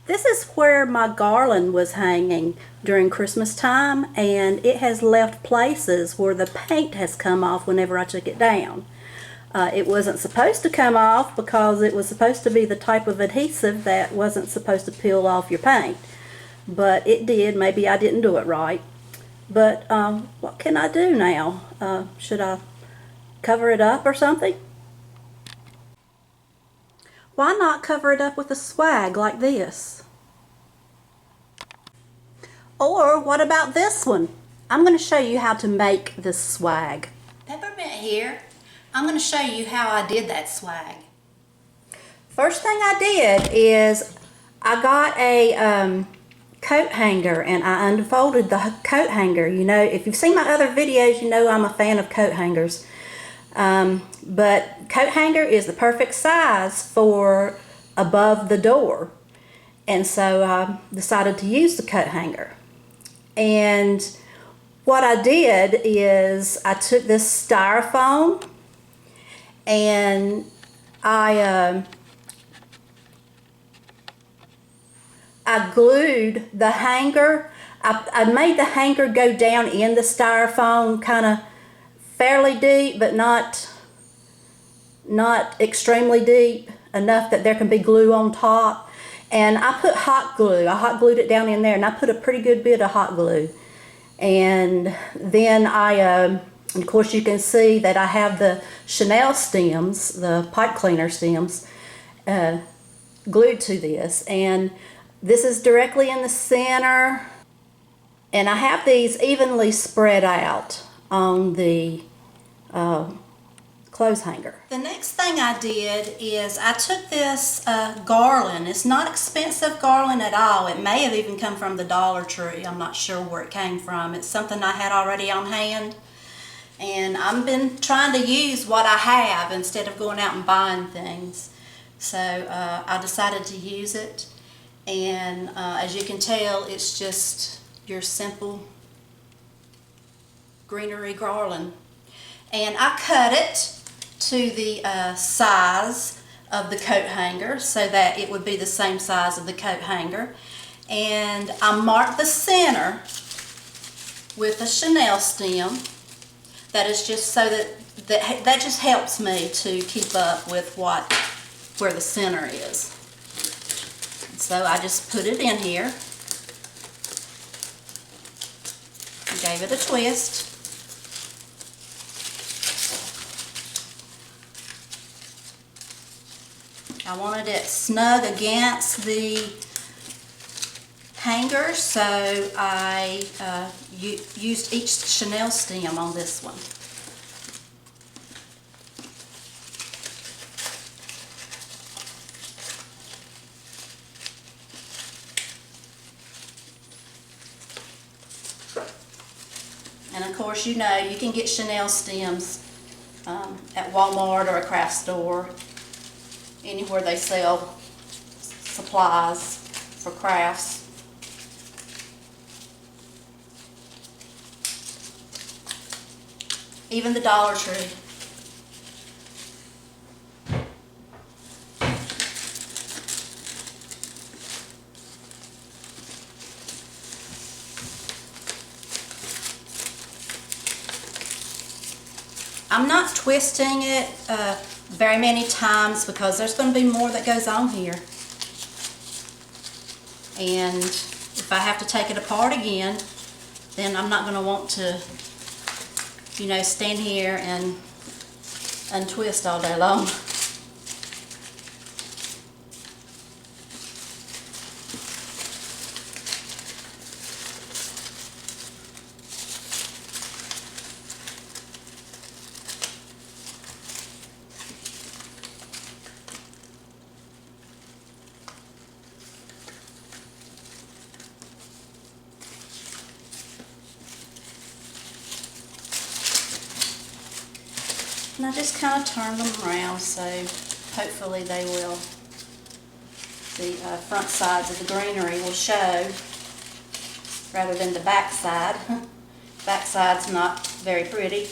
This is where my garland was hanging during Christmas time, and it has left places where the paint has come off whenever I took it down. It wasn't supposed to come off because it was supposed to be the type of adhesive that wasn't supposed to peel off your paint. But it did. Maybe I didn't do it right. But what can I do now? Should I cover it up or something? Why not cover it up with a swag like this? Or what about this one? I'm going to show you how to make this swag. Peppermint here. I'm going to show you how I did that swag. First thing I did is I got a coat hanger and I unfolded the coat hanger. You know, if you've seen my other videos, you know I'm a fan of coat hangers. But coat hanger is the perfect size for above the door. And so I decided to use the coat hanger. And what I did is I took this styrofoam and I glued the hanger. I made the hanger go down in the styrofoam kind of fairly deep, but not extremely deep, enough that there can be glue on top. And I put hot glue. I hot glued it down in there, and I put a pretty good bit of hot glue. And then of course you can see that I have the Chanel stems, the pipe cleaner stems, glued to this. And this is directly in the center. And I have these evenly spread out on the clothes hanger. The next thing I did is I took this garland. It's not expensive garland at all. It may have even come from the Dollar Tree. I'm not sure where it came from. It's something I had already on hand. And I've been trying to use what I have instead of going out and buying things. So I decided to use it. And as you can tell, it's just your simple greenery garland. And I cut it to the size of the coat hanger so that it would be the same size of the coat hanger. And I marked the center with a Chanel stem. That is just so that just helps me to keep up with where the center is. So I just put it in here, gave it a twist. I wanted it snug against the hanger, so I used each Chanel stem on this one. And of course, you know, you can get Chanel stems at Walmart or a craft store, anywhere they sell supplies for crafts. Even the Dollar Tree. I'm not twisting it very many times because there's going to be more that goes on here. And if I have to take it apart again, then I'm not going to want to, you know, stand here and untwist all day long. And I just kind of turn them around so hopefully they will, the front sides of the greenery will show rather than the back side. Back side's not very pretty.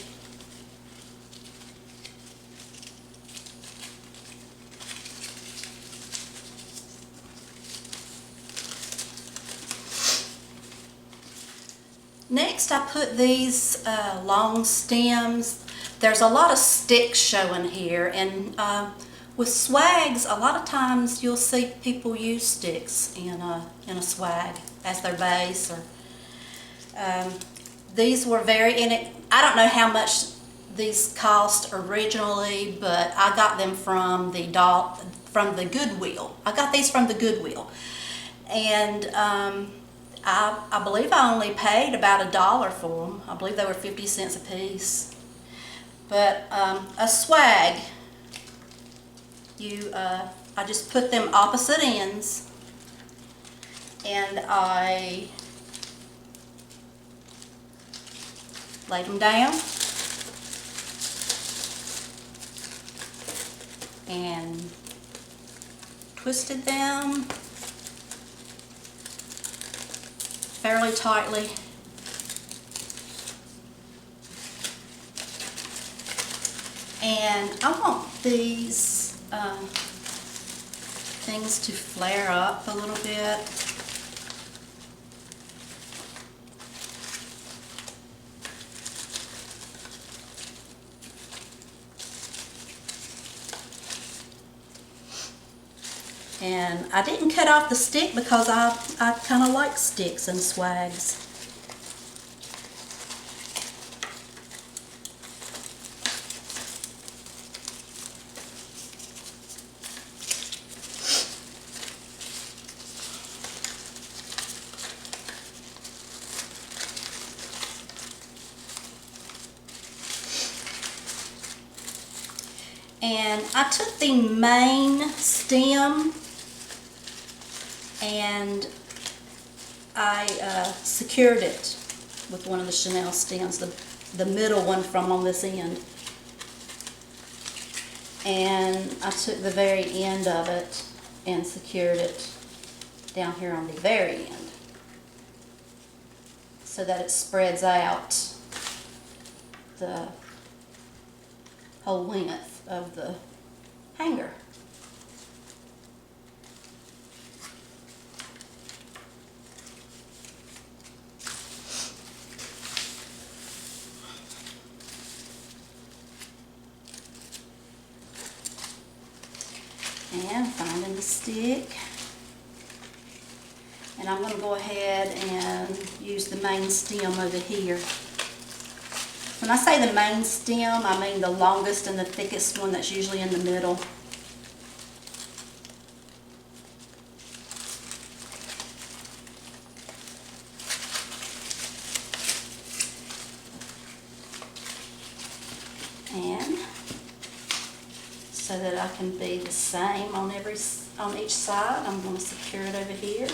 Next, I put these long stems. There's a lot of sticks showing here, and with swags, a lot of times you'll see people use sticks in a swag as their base. Or these were I don't know how much these cost originally, but I got them from the Goodwill. I got these from the Goodwill, and I believe I only paid about $1 for them. I believe they were 50 cents a piece. But a swag, I just put them opposite ends, and I laid them down and twisted them fairly tightly. And I want these things to flare up a little bit. And I didn't cut off the stick because I kind of like sticks and swags. And I took the main stem and I secured it with one of the Chanel stems, the middle one from on this end. And I took the very end of it and secured it down here on the very end so that it spreads out the whole length of the hanger. And finding the stick, and I'm going to go ahead and use the main stem over here. When I say the main stem, I mean the longest and the thickest one that's usually in the middle. And so that I can be the same on each side, I'm going to secure it over here.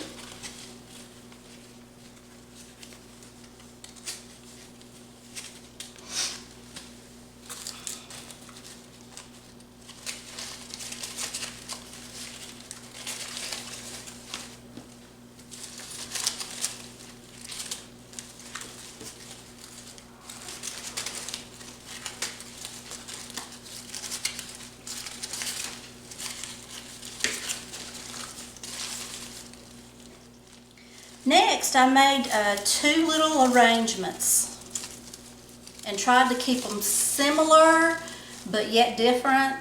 Next, I made two little arrangements and tried to keep them similar but yet different.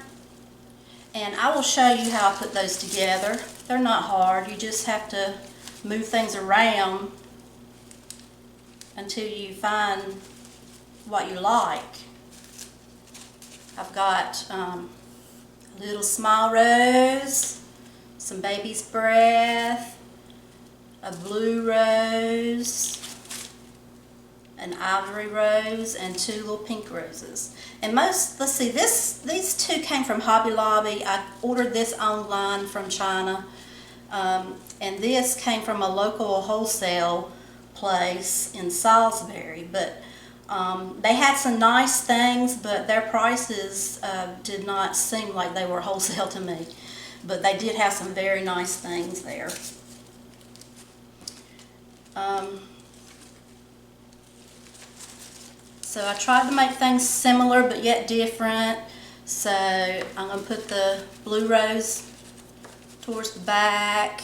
And I will show you how I put those together. They're not hard. You just have to move things around until you find what you like. I've got a little small rose, some baby's breath, a blue rose, an ivory rose, and two little pink roses. And let's see, these two came from Hobby Lobby. I ordered this online from China. And this came from a local wholesale place in Salisbury. But they had some nice things, but their prices did not seem like they were wholesale to me. But they did have some very nice things there. So I tried to make things similar but yet different. So I'm going to put the blue rose towards the back,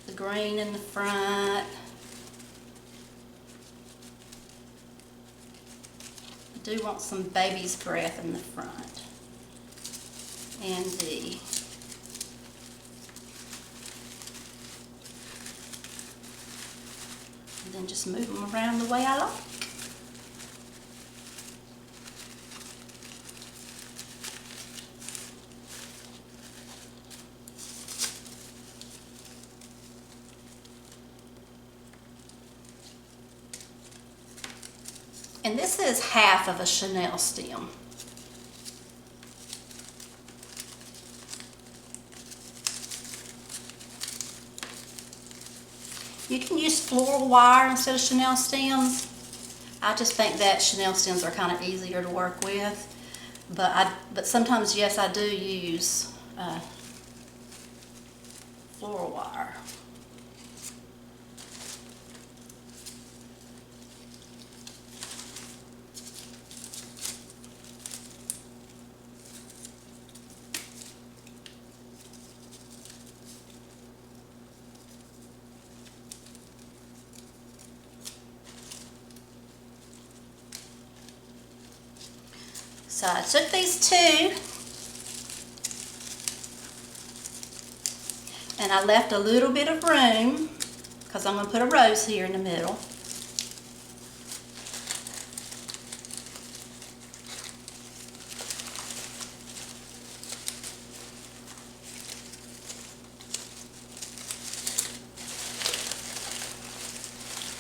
the green in the front, do want some baby's breath in the front. And then just move them around the way I like. And this is half of a chenille stem. You can use floral wire instead of chenille stems. I just think that chenille stems are kind of easier to work with. But sometimes, yes, I do use floral wire. So I took these two and I left a little bit of room because I'm going to put a rose here in the middle.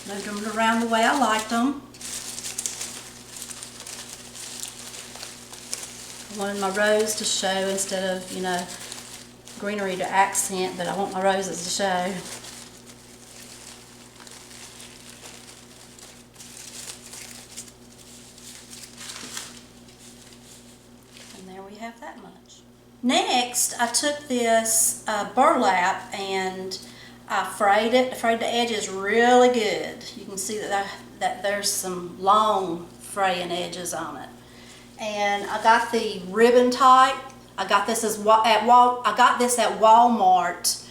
Moved them around the way I liked them. I wanted my rose to show instead of, you know, greenery to accent, but I want my roses to show. And there we have that much. Next, I took this burlap and I frayed it. I frayed the edges really good. You can see that there's some long fraying edges on it. And I got the ribbon type. I got this at Walmart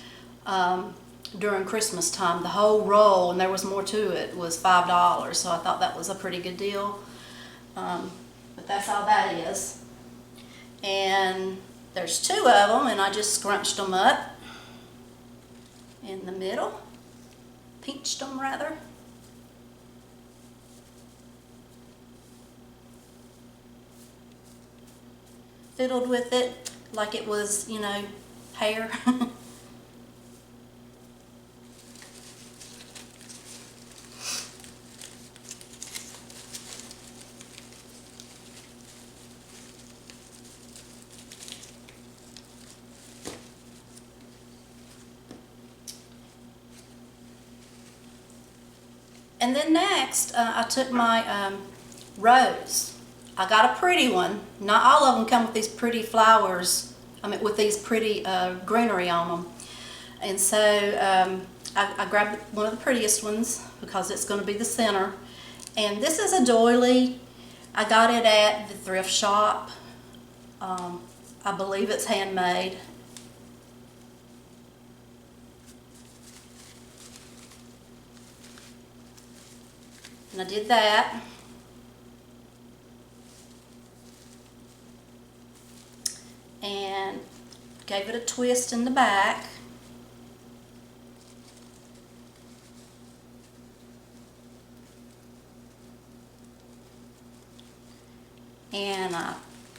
during Christmas time. The whole roll, and there was more to it, was $5. So I thought that was a pretty good deal. But that's all that is. And there's two of them, and I just scrunched them up in the middle, pinched them rather. Fiddled with it like it was, you know, hair. And then next, I took my rose. I got a pretty one. Not all of them come with these pretty flowers, with these pretty greenery on them. And so I grabbed one of the prettiest ones because it's going to be the center. And this is a doily. I got it at the thrift shop. I believe it's handmade. And I did that. And gave it a twist in the back. And I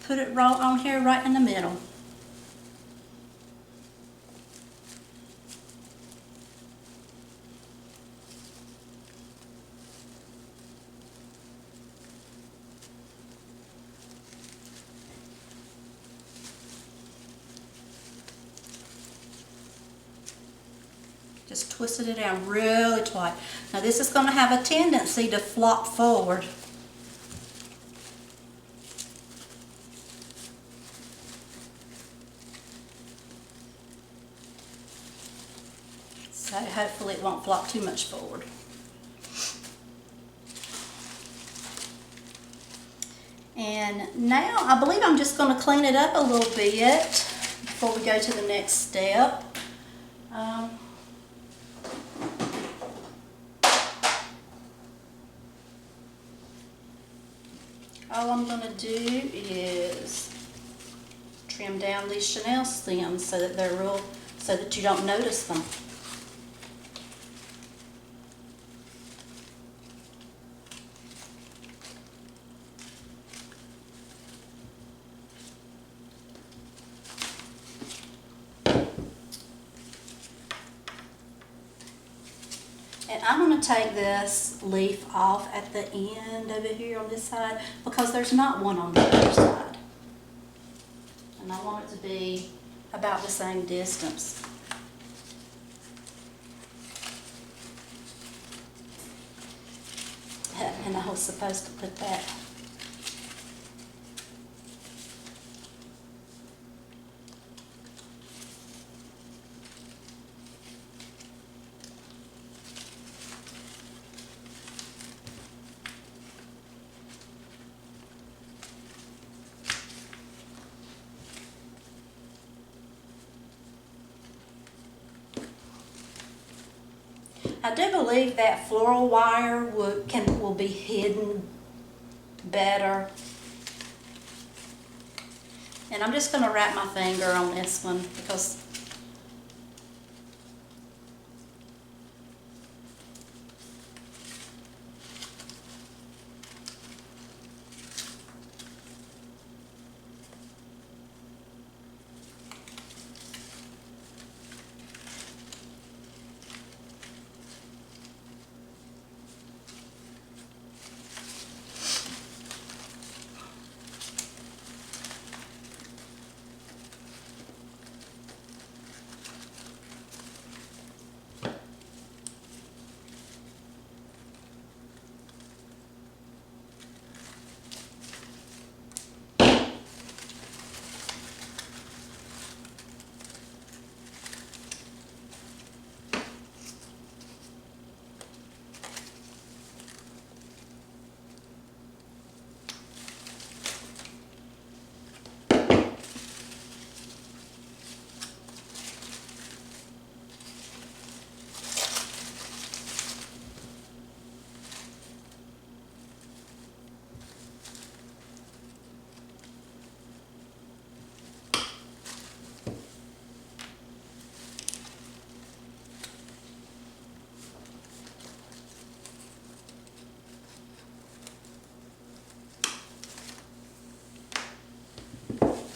put it right on here right in the middle. Just twisted it down really tight. Now this is going to have a tendency to flop forward. So hopefully it won't flop too much forward. And now I believe I'm just going to clean it up a little bit before we go to the next step. all I'm gonna do is trim down these chenille stems so that they're real, so that you don't notice them. And I'm going to take this leaf off at the end over here on this side because there's not one on the other side. And I want it to be about the same distance. And I was supposed to put that. I do believe that floral wire will be hidden better. And I'm just going to wrap my finger on this one because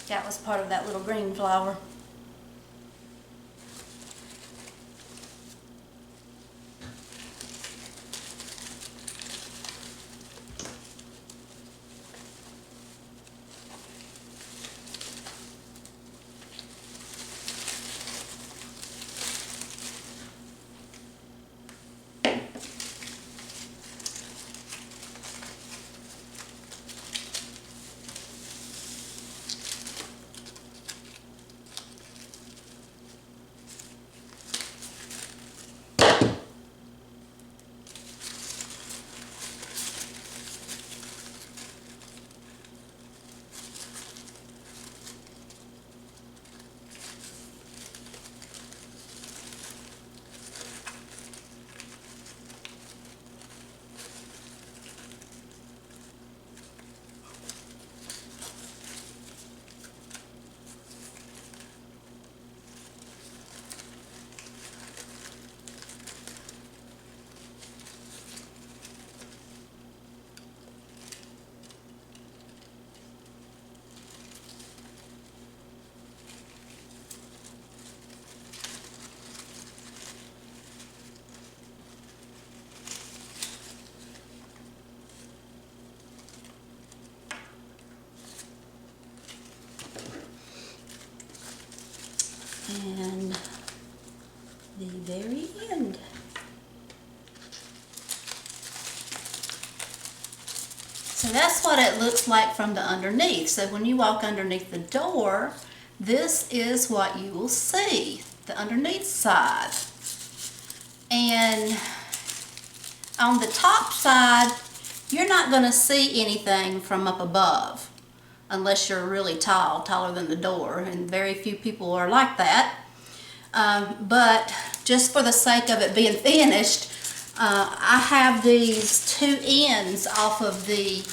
that was part of that little green flower. And the very end. So that's what it looks like from the underneath. So when you walk underneath the door, this is what you will see, the underneath side. And on the top side, you're not going to see anything from up above unless you're really tall, taller than the door, and very few people are like that. But just for the sake of it being finished, I have these two ends off of the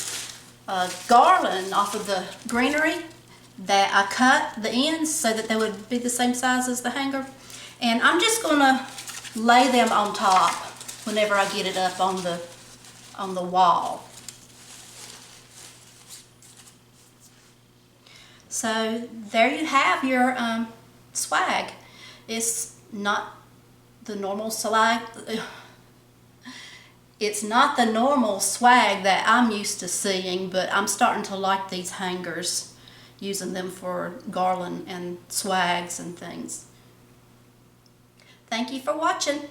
garland off of the greenery that I cut the ends so that they would be the same size as the hanger. And I'm just gonna lay them on top whenever I get it up on the wall. So there you have your swag. It's not the normal swag. It's not the normal swag that I'm used to seeing, but I'm starting to like these hangers, using them for garland and swags and things. Thank you for watching.